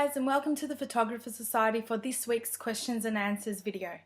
guys, and welcome to the Photographer Society for this week's questions and answers video.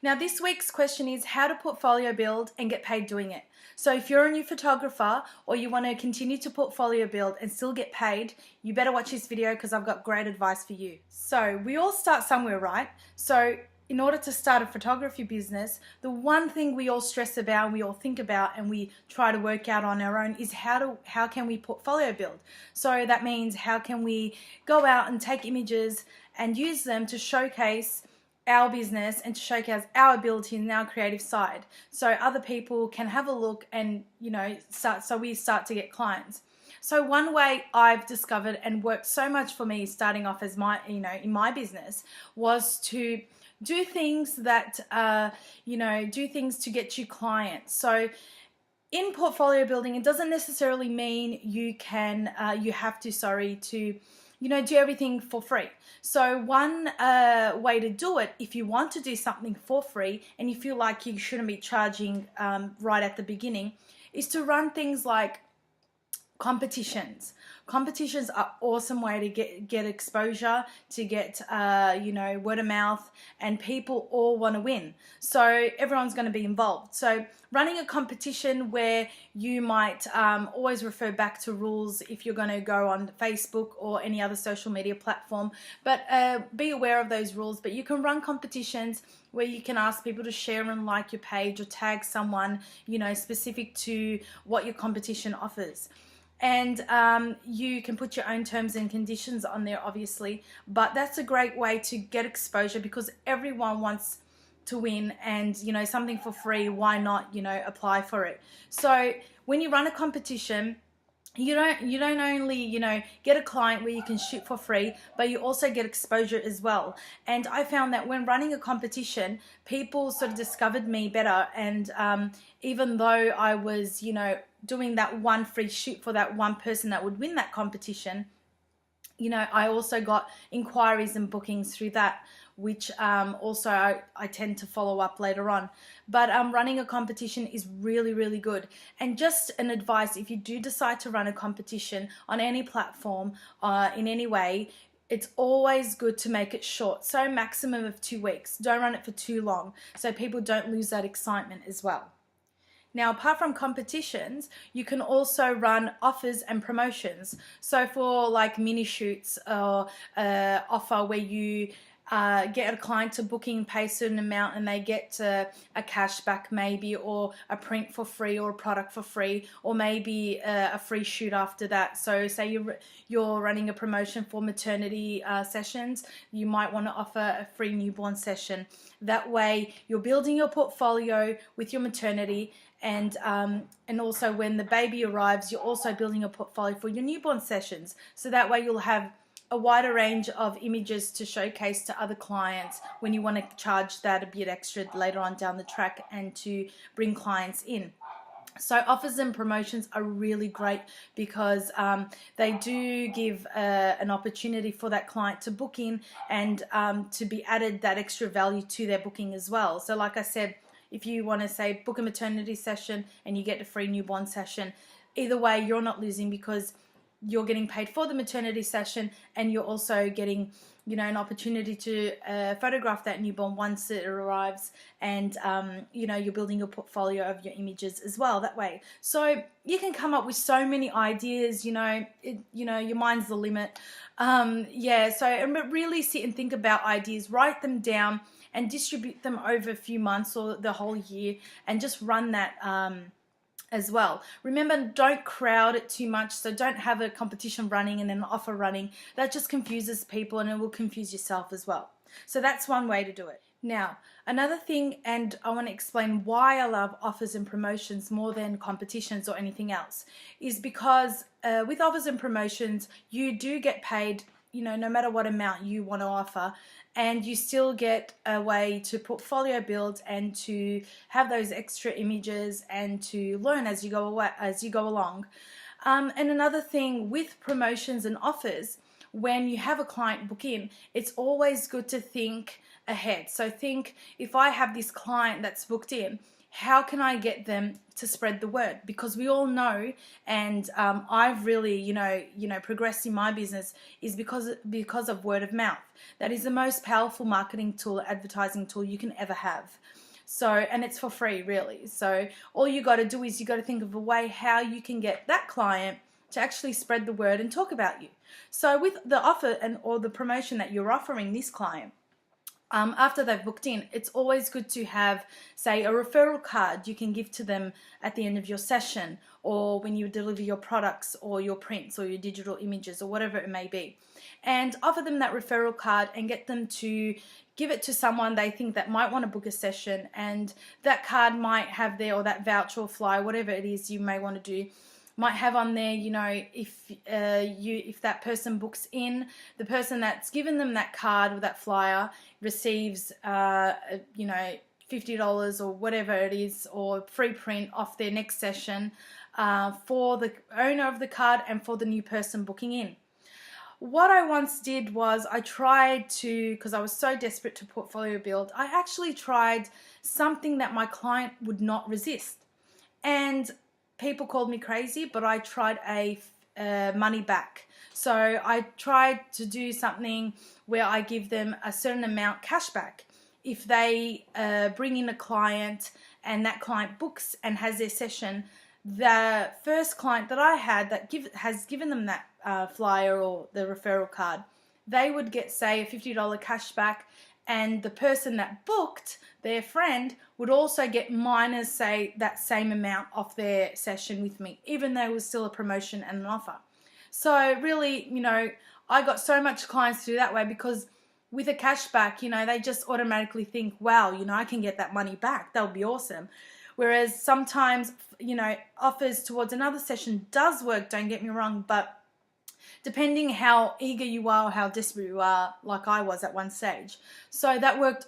Now this week's question is how to portfolio build and get paid doing it. So if you're a new photographer or you want to continue to portfolio build and still get paid, you better watch this video because I've got great advice for you. So we all start somewhere, right? So in order to start a photography business, the one thing we all stress about, we all think about, and we try to work out on our own is how can we portfolio build. So that means how can we go out and take images and use them to showcase our business and to showcase our ability and our creative side, so other people can have a look and we start to get clients. So one way I've discovered and worked so much for me starting off as my in my business was to do things that do things to get you clients. So in portfolio building, it doesn't necessarily mean you have to do everything for free. So one way to do it, if you want to do something for free and you feel like you shouldn't be charging right at the beginning, is to run things like competitions. Competitions are an awesome way to get exposure, to get word of mouth, and people all want to win. So everyone's going to be involved. So running a competition where you might always refer back to rules if you're going to go on Facebook or any other social media platform, but be aware of those rules. But you can run competitions where you can ask people to share and like your page or tag someone specific to what your competition offers. And you can put your own terms and conditions on there, obviously, but that's a great way to get exposure because everyone wants to win, and something for free, why not apply for it. So when you run a competition, you don't only get a client where you can shoot for free, but you also get exposure as well. And I found that when running a competition, people sort of discovered me better, and even though I was doing that one free shoot for that one person that would win that competition, I also got inquiries and bookings through that, which also I tend to follow up later on. But running a competition is really, really good. And just an advice, if you do decide to run a competition on any platform, in any way, it's always good to make it short. So maximum of 2 weeks. Don't run it for too long so people don't lose that excitement as well. Now, apart from competitions, you can also run offers and promotions. So for like mini shoots or offer where you get a client to booking, pay a certain amount, and they get a cashback maybe, or a print for free, or a product for free, or maybe a free shoot after that. So say you're running a promotion for maternity sessions, you might want to offer a free newborn session. That way you're building your portfolio with your maternity, and also when the baby arrives, you're also building a portfolio for your newborn sessions. So that way you'll have a wider range of images to showcase to other clients when you want to charge that a bit extra later on down the track and to bring clients in. So offers and promotions are really great because they do give an opportunity for that client to book in and to be added that extra value to their booking as well. So like I said, if you want to say book a maternity session and you get a free newborn session, either way you're not losing because you're getting paid for the maternity session and you're also getting an opportunity to photograph that newborn once it arrives, and you're building your portfolio of your images as well that way. So you can come up with so many ideas, your mind's the limit. So really sit and think about ideas, write them down and distribute them over a few months or the whole year, and just run that as well. Remember, don't crowd it too much. So don't have a competition running and then an offer running. That just confuses people, and it will confuse yourself as well. So that's one way to do it. Now, another thing, and I want to explain why I love offers and promotions more than competitions or anything else, is because with offers and promotions, you do get paid no matter what amount you want to offer, and you still get a way to portfolio build and to have those extra images and to learn as you go along. And another thing with promotions and offers, when you have a client book in, it's always good to think ahead. So think, if I have this client that's booked in, how can I get them to spread the word? Because we all know, and I've really, progressed in my business is because of word of mouth. That is the most powerful marketing tool, advertising tool you can ever have. So, and it's for free, really. So all you got to do is you got to think of a way how you can get that client to actually spread the word and talk about you. So with the offer or the promotion that you're offering this client, after they've booked in, it's always good to have, say, a referral card you can give to them at the end of your session, or when you deliver your products or your prints or your digital images or whatever it may be, and offer them that referral card and get them to give it to someone they think that might want to book a session, and that card might have there, or that voucher or flyer, whatever it is you may want to do, might have on there, if that person books in, the person that's given them that card or that flyer receives, $50 or whatever it is, or free print off their next session for the owner of the card and for the new person booking in. What I once did was I tried to, because I was so desperate to portfolio build, I actually tried something that my client would not resist. And people called me crazy, but I tried a money back. So I tried to do something where I give them a certain amount cash back. If they bring in a client and that client books and has their session, the first client that I had that has given them that flyer or the referral card, they would get, say, a $50 cash back, and the person that booked, their friend, would also get minus, say, that same amount off their session with me, even though it was still a promotion and an offer. So really, I got so much clients through that way, because with a cashback, they just automatically think, wow, I can get that money back. That would be awesome. Whereas sometimes, offers towards another session does work, don't get me wrong, but depending how eager you are or how desperate you are, like I was at one stage. So that worked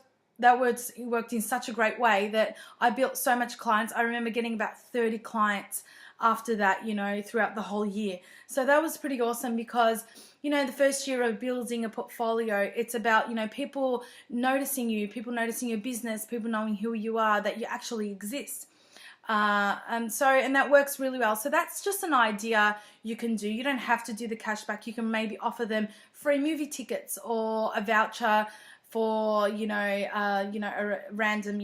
in such a great way that I built so much clients. I remember getting about 30 clients after that, throughout the whole year. So that was pretty awesome, because the first year of building a portfolio, it's about, people noticing you, people noticing your business, people knowing who you are, that you actually exist. And that works really well. So that's just an idea you can do. You don't have to do the cashback. You can maybe offer them free movie tickets or a voucher for, a random,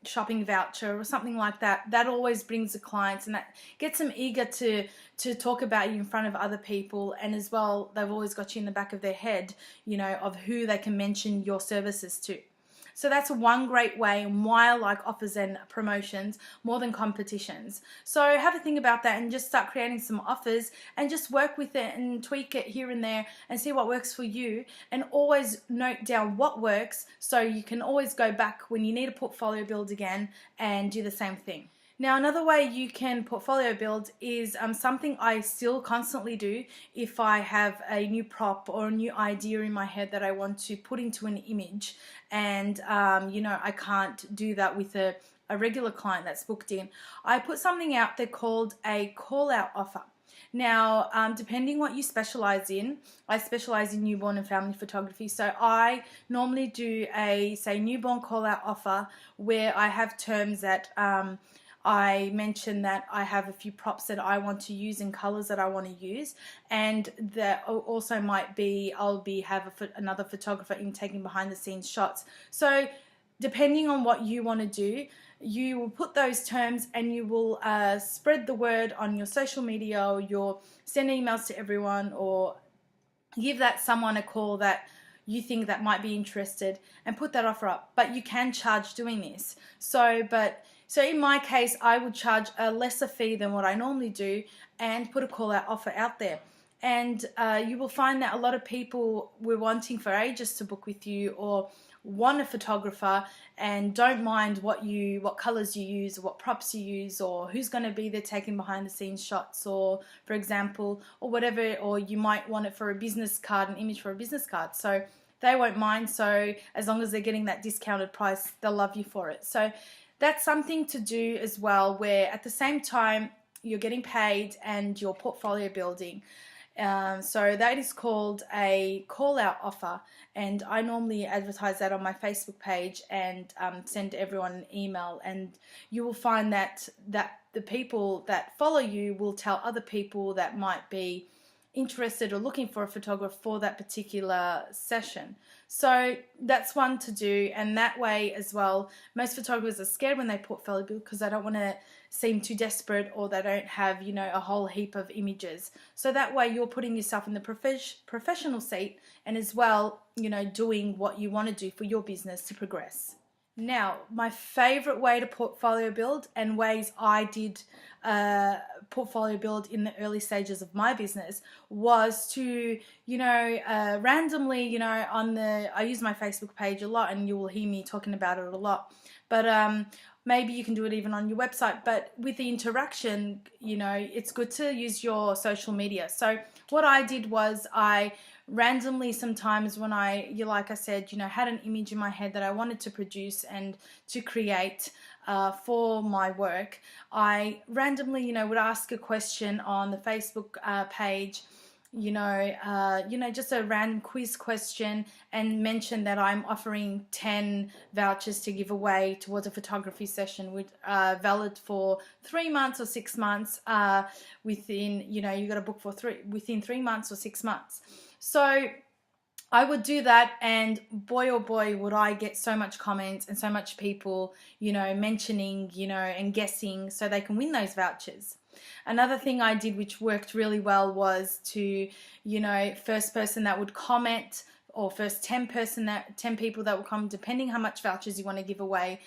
shopping voucher or something like that. That always brings the clients, and that gets them eager to talk about you in front of other people. And as well, they've always got you in the back of their head, of who they can mention your services to. So that's one great way, and why I like offers and promotions more than competitions. So have a think about that and just start creating some offers and just work with it and tweak it here and there and see what works for you, and always note down what works so you can always go back when you need a portfolio build again and do the same thing. Now, another way you can portfolio build is something I still constantly do if I have a new prop or a new idea in my head that I want to put into an image, and I can't do that with a regular client that's booked in. I put something out there called a call out offer. Now, depending what you specialize in, I specialize in newborn and family photography. So I normally do a, say, newborn call out offer where I have terms that I mentioned that I have a few props that I want to use and colors that I want to use, and that also might be another photographer in taking behind the scenes shots. So depending on what you want to do, you will put those terms and you will spread the word on your social media, or you'll send emails to everyone, or give that someone a call that you think that might be interested, and put that offer up. But you can charge doing this. So in my case, I would charge a lesser fee than what I normally do and put a call out offer out there. And you will find that a lot of people were wanting for ages to book with you, or want a photographer and don't mind what colors you use, or what props you use, or who's going to be there taking behind the scenes shots, or for example, or whatever, or you might want it for a business card, an image for a business card. So they won't mind. So as long as they're getting that discounted price, they'll love you for it. So that's something to do as well, where at the same time you're getting paid and your portfolio building. So that is called a call out offer, and I normally advertise that on my Facebook page and send everyone an email, and you will find that the people that follow you will tell other people that might be interested or looking for a photographer for that particular session. So that's one to do, and that way as well, most photographers are scared when they portfolio build because they don't want to seem too desperate, or they don't have, you know, a whole heap of images. So that way you're putting yourself in the professional seat, and as well, you know, doing what you want to do for your business to progress. Now, my favorite way to portfolio build, and ways I did portfolio build in the early stages of my business, was to, you know, randomly, you know, I use my Facebook page a lot, and you will hear me talking about it a lot, but maybe you can do it even on your website. But with the interaction, you know, it's good to use your social media. So what I did was, I randomly, sometimes when like I said, you know, had an image in my head that I wanted to produce and to create for my work, I randomly, you know, would ask a question on the Facebook page, you know, just a random quiz question, and mention that I'm offering 10 vouchers to give away towards a photography session, with valid for 3 months or 6 months, within, you know, you got to book for within 3 months or 6 months. So I would do that, and boy oh boy would I get so much comments and so much people, you know, mentioning, you know, and guessing so they can win those vouchers. Another thing I did which worked really well was to, you know, first person that would comment, or first 10 people that will comment, depending how much vouchers you want to give away,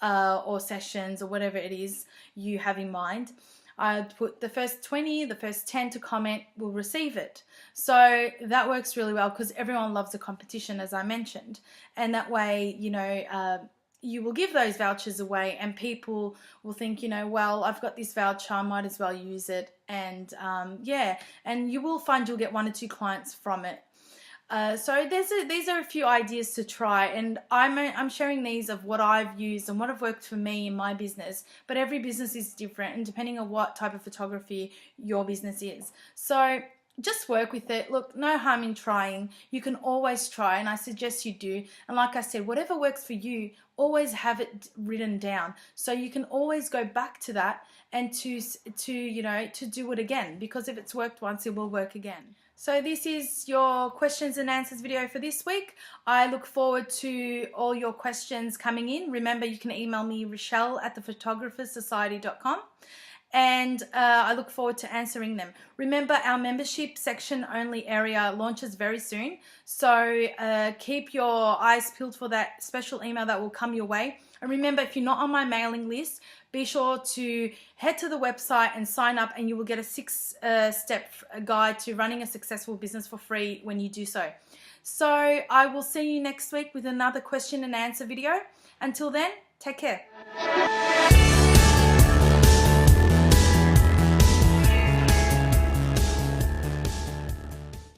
or sessions, or whatever it is you have in mind. I'd put the first 20, the first 10 to comment will receive it. So that works really well, because everyone loves a competition, as I mentioned. And that way, you know, you will give those vouchers away, and people will think, you know, well, I've got this voucher, I might as well use it. And yeah, and you will find you'll get 1 or 2 clients from it. So these are a few ideas to try, and I'm sharing these of what I've used and what have worked for me in my business. But every business is different, and depending on what type of photography your business is. So just work with it. Look, no harm in trying. You can always try, and I suggest you do. And like I said, whatever works for you, always have it written down, so you can always go back to that and to you know, to do it again, because if it's worked once, it will work again. So this is your questions and answers video for this week. I look forward to all your questions coming in. Remember, you can email me, Rochelle@thephotographersociety.com. And I look forward to answering them. Remember, our membership section only area launches very soon, so keep your eyes peeled for that special email that will come your way. And remember, if you're not on my mailing list, be sure to head to the website and sign up, and you will get a 6-step guide to running a successful business for free when you do so. So I will see you next week with another question and answer video. Until then, take care.